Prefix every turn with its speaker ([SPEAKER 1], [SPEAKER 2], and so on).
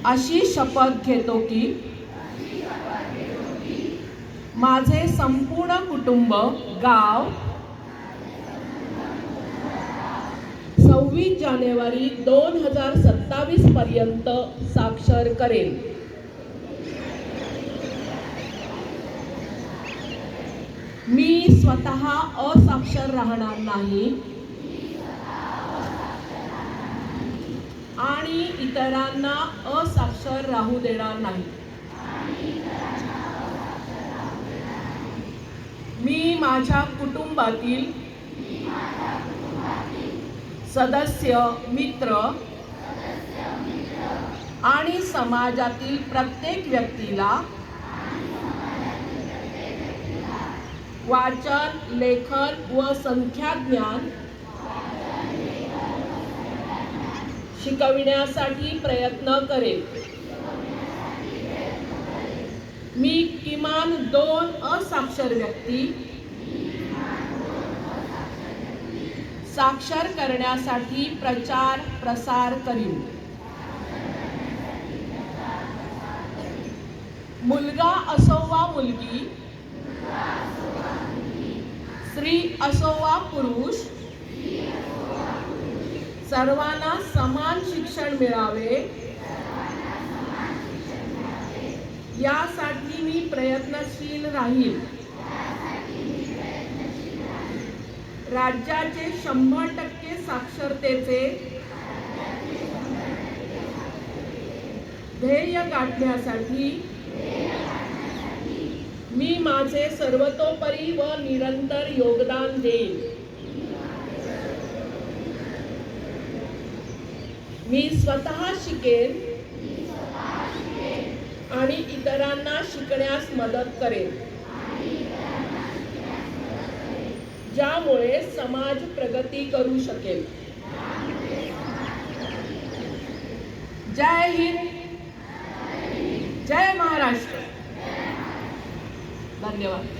[SPEAKER 1] अशी शपथ घेतो की माझे संपूर्ण कुटुंब, गाव 26 जानेवारी 2027 पर्यंत साक्षर करेल. मी स्वतः असाक्षर राहणार नाही आणि इतरांना असाक्षर राहू देणार नाही. मी माझ्या कुटुंबातील सदस्य, मित्र आणि समाजातील प्रत्येक व्यक्तीला वाचन, लेखन व संख्याज्ञान शिकविण्यासाठी प्रयत्न करेन. मी किमान 2 असाक्षर व्यक्ती साक्षर करण्यासाठी प्रचार प्रसार करीन. मुलगा असो वा मुलगी, स्त्री असो वा पुरुष, सर्वांना समान शिक्षण मिळावे यासाठी मी प्रयत्नशील राहील. राज्याचे 100% साक्षरतेचे ध्येय गाठण्यासाठी मी माझे सर्वतोपरी व निरंतर योगदान देईन. मी स्वतः शिकेन आणि इतरांना शिकण्यास मदत करेन, ज्यामुळे समाज प्रगती करू शकेल. जय हिंद, जय महाराष्ट्र. धन्यवाद.